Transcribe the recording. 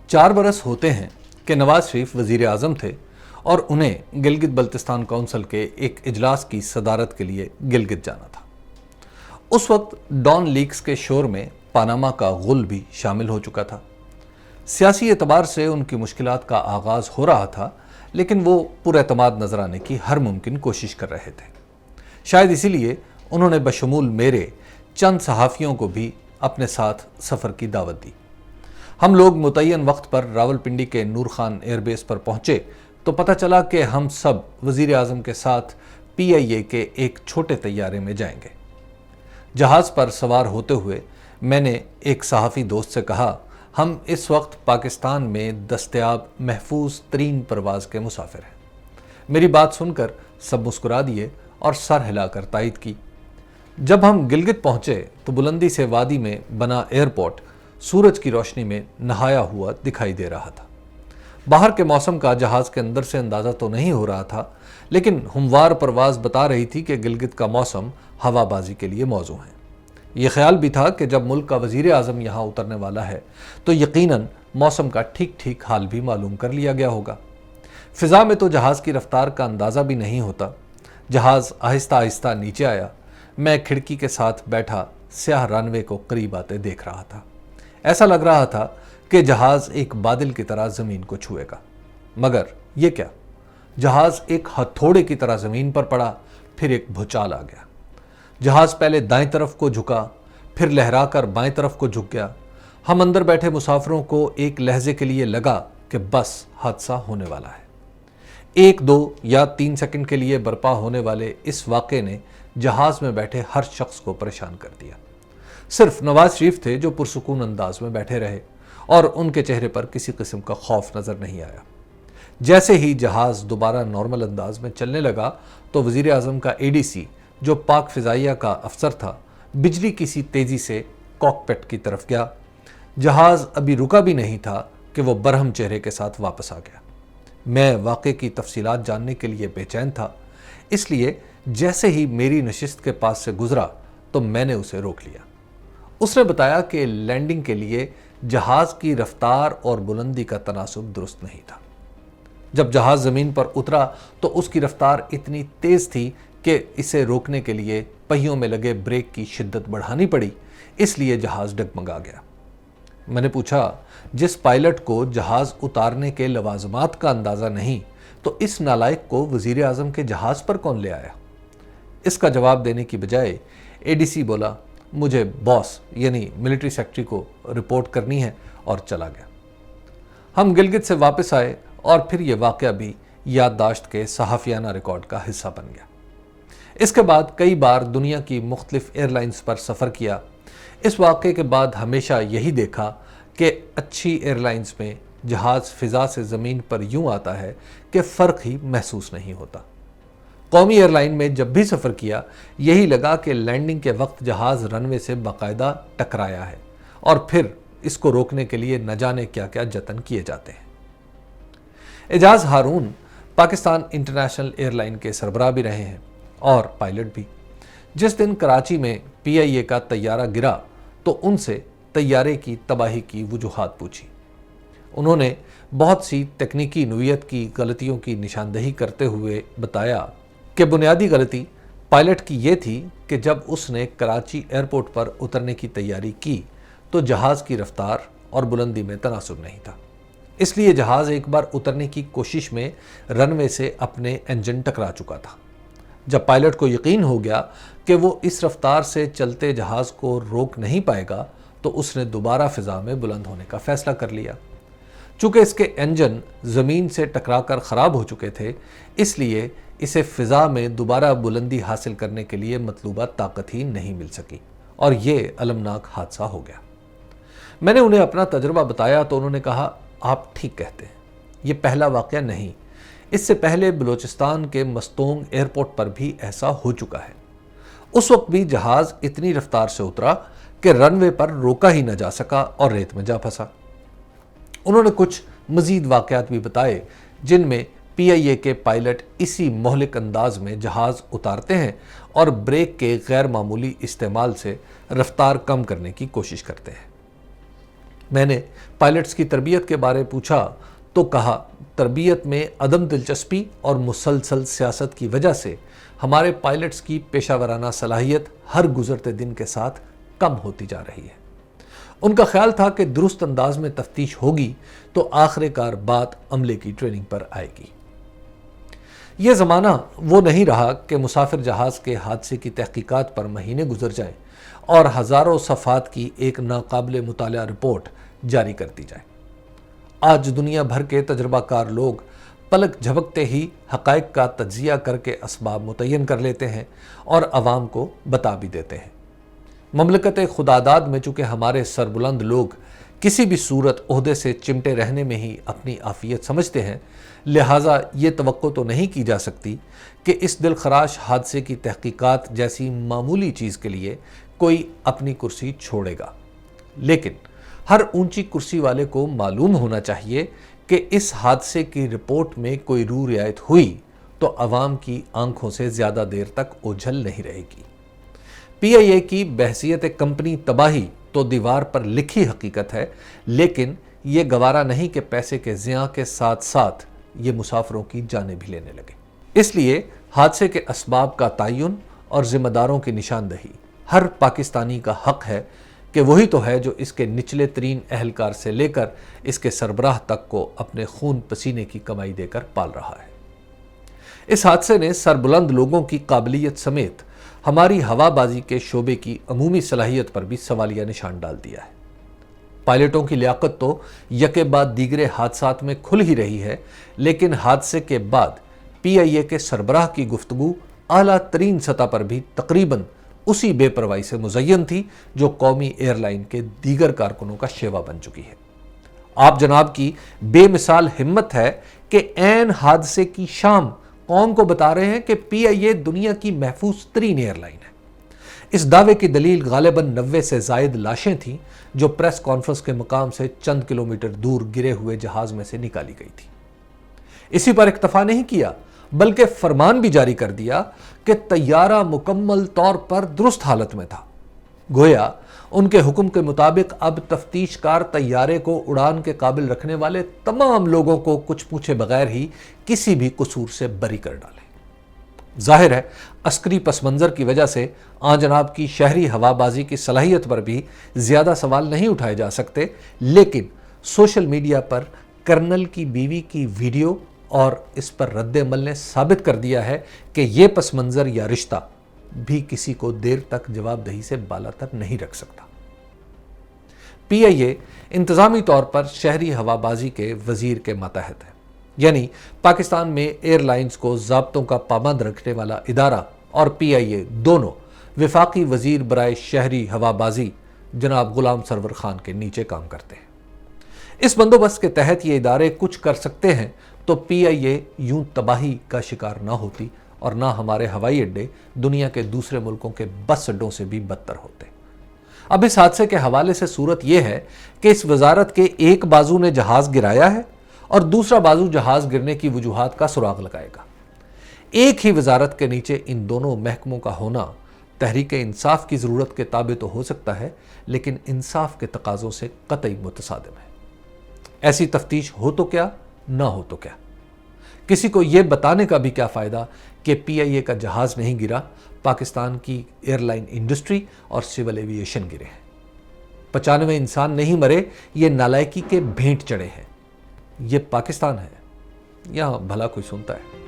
4 برس ہوتے ہیں کہ نواز شریف وزیر اعظم تھے اور انہیں گلگت بلتستان کونسل کے ایک اجلاس کی صدارت کے لیے گلگت جانا تھا۔ اس وقت ڈان لیکس کے شور میں پاناما کا غل بھی شامل ہو چکا تھا۔ سیاسی اعتبار سے ان کی مشکلات کا آغاز ہو رہا تھا، لیکن وہ پر اعتماد نظر آنے کی ہر ممکن کوشش کر رہے تھے۔ شاید اسی لیے انہوں نے بشمول میرے چند صحافیوں کو بھی اپنے ساتھ سفر کی دعوت دی۔ ہم لوگ متعین وقت پر راولپنڈی کے نور خان ایئر بیس پر پہنچے تو پتہ چلا کہ ہم سب وزیر اعظم کے ساتھ PIA کے ایک چھوٹے طیارے میں جائیں گے۔ جہاز پر سوار ہوتے ہوئے میں نے ایک صحافی دوست سے کہا، ہم اس وقت پاکستان میں دستیاب محفوظ ترین پرواز کے مسافر ہیں۔ میری بات سن کر سب مسکرا دیے اور سر ہلا کر تائید کی۔ جب ہم گلگت پہنچے تو بلندی سے وادی میں بنا ایئرپورٹ سورج کی روشنی میں نہایا ہوا دکھائی دے رہا تھا۔ باہر کے موسم کا جہاز کے اندر سے اندازہ تو نہیں ہو رہا تھا، لیکن ہموار پرواز بتا رہی تھی کہ گلگت کا موسم ہوا بازی کے لیے موزوں ہے۔ یہ خیال بھی تھا کہ جب ملک کا وزیر اعظم یہاں اترنے والا ہے تو یقیناً موسم کا ٹھیک حال بھی معلوم کر لیا گیا ہوگا۔ فضا میں تو جہاز کی رفتار کا اندازہ بھی نہیں ہوتا۔ جہاز آہستہ آہستہ نیچے آیا۔ میں کھڑکی کے ساتھ بیٹھا سیاہ رن وے کو قریب آتے دیکھ رہا تھا۔ ایسا لگ رہا تھا کہ جہاز ایک بادل کی طرح زمین کو چھوئے گا، مگر یہ کیا، جہاز ایک ہتھوڑے کی طرح زمین پر پڑا، پھر ایک بھوچال آ گیا۔ جہاز پہلے دائیں طرف کو جھکا، پھر لہرا کر بائیں طرف کو جھک گیا۔ ہم اندر بیٹھے مسافروں کو ایک لہجے کے لیے لگا کہ بس حادثہ ہونے والا ہے۔ 1 2 یا 3 سیکنڈ کے لیے برپا ہونے والے اس واقعے نے جہاز میں بیٹھے ہر شخص کو پریشان کر دیا۔ صرف نواز شریف تھے جو پرسکون انداز میں بیٹھے رہے اور ان کے چہرے پر کسی قسم کا خوف نظر نہیں آیا۔ جیسے ہی جہاز دوبارہ نارمل انداز میں چلنے لگا تو وزیر اعظم کا ADC جو پاک فضائیہ کا افسر تھا، بجلی کی سی تیزی سے کاکپٹ کی طرف گیا۔ جہاز ابھی رکا بھی نہیں تھا کہ وہ برہم چہرے کے ساتھ واپس آ گیا۔ میں واقعے کی تفصیلات جاننے کے لیے بے چین تھا، اس لیے جیسے ہی میری نشست کے پاس سے گزرا تو میں نے اسے روک لیا۔ اس نے بتایا کہ لینڈنگ کے لیے جہاز کی رفتار اور بلندی کا تناسب درست نہیں تھا۔ جب جہاز زمین پر اترا تو اس کی رفتار اتنی تیز تھی کہ اسے روکنے کے لیے پہیوں میں لگے بریک کی شدت بڑھانی پڑی، اس لیے جہاز ڈگمگا گیا۔ میں نے پوچھا، جس پائلٹ کو جہاز اتارنے کے لوازمات کا اندازہ نہیں تو اس نالائق کو وزیر اعظم کے جہاز پر کون لے آیا؟ اس کا جواب دینے کی بجائے ADC بولا، مجھے باس یعنی ملٹری سیکرٹری کو رپورٹ کرنی ہے، اور چلا گیا۔ ہم گلگت سے واپس آئے اور پھر یہ واقعہ بھی یادداشت کے صحافیانہ ریکارڈ کا حصہ بن گیا۔ اس کے بعد کئی بار دنیا کی مختلف ایئر لائنز پر سفر کیا۔ اس واقعے کے بعد ہمیشہ یہی دیکھا کہ اچھی ایئر لائنز میں جہاز فضا سے زمین پر یوں آتا ہے کہ فرق ہی محسوس نہیں ہوتا۔ قومی ایئر لائن میں جب بھی سفر کیا، یہی لگا کہ لینڈنگ کے وقت جہاز رن وے سے باقاعدہ ٹکرایا ہے اور پھر اس کو روکنے کے لیے نہ جانے کیا کیا جتن کیے جاتے ہیں۔ Ejaz Haroon Pakistan International airline کے سربراہ بھی رہے ہیں اور پائلٹ بھی۔ جس دن کراچی میں PIA کا طیارہ گرا تو ان سے طیارے کی تباہی کی وجوہات پوچھی۔ انہوں نے بہت سی تکنیکی نوعیت کی غلطیوں کی نشاندہی کرتے ہوئے بتایا کہ بنیادی غلطی پائلٹ کی یہ تھی کہ جب اس نے کراچی ایئرپورٹ پر اترنے کی تیاری کی تو جہاز کی رفتار اور بلندی میں تناسب نہیں تھا۔ اس لیے جہاز ایک بار اترنے کی کوشش میں رن وے سے اپنے انجن ٹکرا چکا تھا۔ جب پائلٹ کو یقین ہو گیا کہ وہ اس رفتار سے چلتے جہاز کو روک نہیں پائے گا تو اس نے دوبارہ فضا میں بلند ہونے کا فیصلہ کر لیا۔ چونکہ اس کے انجن زمین سے ٹکرا کر خراب ہو چکے تھے، اس لیے اسے فضا میں دوبارہ بلندی حاصل کرنے کے لیے مطلوبہ طاقت ہی نہیں مل سکی اور یہ المناک حادثہ ہو گیا۔ میں نے انہیں اپنا تجربہ بتایا تو انہوں نے کہا، آپ ٹھیک کہتے ہیں، یہ پہلا واقعہ نہیں، اس سے پہلے بلوچستان کے مستونگ ایئرپورٹ پر بھی ایسا ہو چکا ہے۔ اس وقت بھی جہاز اتنی رفتار سے اترا کہ رن وے پر روکا ہی نہ جا سکا اور ریت میں جا پھنسا۔ انہوں نے کچھ مزید واقعات بھی بتائے جن میں PIA کے پائلٹ اسی مہلک انداز میں جہاز اتارتے ہیں اور بریک کے غیر معمولی استعمال سے رفتار کم کرنے کی کوشش کرتے ہیں۔ میں نے پائلٹس کی تربیت کے بارے پوچھا تو کہا تربیت میں عدم دلچسپی اور مسلسل سیاست کی وجہ سے ہمارے پائلٹس کی پیشہ ورانہ صلاحیت ہر گزرتے دن کے ساتھ کم ہوتی جا رہی ہے۔ ان کا خیال تھا کہ درست انداز میں تفتیش ہوگی تو آخر کار بات عملے کی ٹریننگ پر آئے گی۔ یہ زمانہ وہ نہیں رہا کہ مسافر جہاز کے حادثے کی تحقیقات پر مہینے گزر جائیں اور ہزاروں صفحات کی ایک ناقابل مطالعہ رپورٹ جاری کر دی جائے۔ آج دنیا بھر کے تجربہ کار لوگ پلک جھپکتے ہی حقائق کا تجزیہ کر کے اسباب متعین کر لیتے ہیں اور عوام کو بتا بھی دیتے ہیں۔ مملکت خداداد میں چونکہ ہمارے سربلند لوگ کسی بھی صورت عہدے سے چمٹے رہنے میں ہی اپنی عافیت سمجھتے ہیں، لہٰذا یہ توقع تو نہیں کی جا سکتی کہ اس دل خراش حادثے کی تحقیقات جیسی معمولی چیز کے لیے کوئی اپنی کرسی چھوڑے گا۔ لیکن ہر اونچی کرسی والے کو معلوم ہونا چاہیے کہ اس حادثے کی رپورٹ میں کوئی روح رعایت ہوئی تو عوام کی آنکھوں سے زیادہ دیر تک اوجھل نہیں رہے گی۔ پی آئی اے کی بحثیت کمپنی تباہی تو دیوار پر لکھی حقیقت ہے، لیکن یہ گوارا نہیں کہ پیسے کے زیاں کے ساتھ ساتھ یہ مسافروں کی جانیں بھی لینے لگے۔ اس لیے حادثے کے اسباب کا تعین اور ذمہ داروں کی نشاندہی ہر پاکستانی کا حق ہے کہ وہی تو ہے جو اس کے نچلے ترین اہلکار سے لے کر اس کے سربراہ تک کو اپنے خون پسینے کی کمائی دے کر پال رہا ہے۔ اس حادثے نے سربلند لوگوں کی قابلیت سمیت ہماری ہوا بازی کے شعبے کی عمومی صلاحیت پر بھی سوالیہ نشان ڈال دیا ہے۔ پائلٹوں کی لیاقت تو یکے بعد دیگرے حادثات میں کھل ہی رہی ہے، لیکن حادثے کے بعد پی آئی اے کے سربراہ کی گفتگو اعلیٰ ترین سطح پر بھی تقریباً اسی بے پرواہی سے مزین تھی جو قومی ایئر لائن کے دیگر کارکنوں کا شیوا بن چکی ہے۔ آپ جناب کی بے مثال ہمت ہے کہ عین حادثے کی شام قوم کو بتا رہے ہیں کہ پی آئی اے دنیا کی محفوظ ترین ایئر لائن ہے۔ اس دعوے کی دلیل غالباً 90 سے زائد لاشیں تھیں جو پریس کانفرنس کے مقام سے چند کلومیٹر دور گرے ہوئے جہاز میں سے نکالی گئی تھی۔ اسی پر اکتفا نہیں کیا بلکہ فرمان بھی جاری کر دیا کہ طیارہ مکمل طور پر درست حالت میں تھا۔ گویا ان کے حکم کے مطابق اب تفتیش کار طیارے کو اڑان کے قابل رکھنے والے تمام لوگوں کو کچھ پوچھے بغیر ہی کسی بھی قصور سے بری کر ڈالے۔ ظاہر ہے عسکری پس منظر کی وجہ سے آن جناب کی شہری ہوا بازی کی صلاحیت پر بھی زیادہ سوال نہیں اٹھائے جا سکتے، لیکن سوشل میڈیا پر کرنل کی بیوی کی ویڈیو اور اس پر رد عمل نے ثابت کر دیا ہے کہ یہ پس منظر یا رشتہ بھی کسی کو دیر تک جواب دہی سے بالا تر نہیں رکھ سکتا۔ پی آئی اے انتظامی طور پر شہری ہوا بازی کے وزیر کے ماتحت ہے، یعنی پاکستان میں ایئر لائنز کو ضابطوں کا پابند رکھنے والا ادارہ اور پی آئی اے دونوں وفاقی وزیر برائے شہری ہوا بازی جناب غلام سرور خان کے نیچے کام کرتے ہیں۔ اس بندوبست کے تحت یہ ادارے کچھ کر سکتے ہیں تو پی آئی اے یوں تباہی کا شکار نہ ہوتی اور نہ ہمارے ہوائی اڈے دنیا کے دوسرے ملکوں کے بس اڈوں سے بھی بدتر ہوتے۔ اب اس حادثے کے حوالے سے صورت یہ ہے کہ اس وزارت کے ایک بازو نے جہاز گرایا ہے اور دوسرا بازو جہاز گرنے کی وجوہات کا سراغ لگائے گا۔ ایک ہی وزارت کے نیچے ان دونوں محکموں کا ہونا تحریک انصاف کی ضرورت کے تابع تو ہو سکتا ہے، لیکن انصاف کے تقاضوں سے قطعی متصادم ہے۔ ایسی تفتیش ہو تو کیا، نہ ہو تو کیا، کسی کو یہ بتانے کا بھی کیا فائدہ کہ پی آئی اے کا جہاز نہیں گرا، پاکستان کی ایئر لائن انڈسٹری اور سول ایویشن گرے ہیں۔ 95 انسان نہیں مرے، یہ نالائکی کے بھینٹ چڑھے ہیں۔ یہ پاکستان ہے، یہاں بھلا کوئی سنتا ہے؟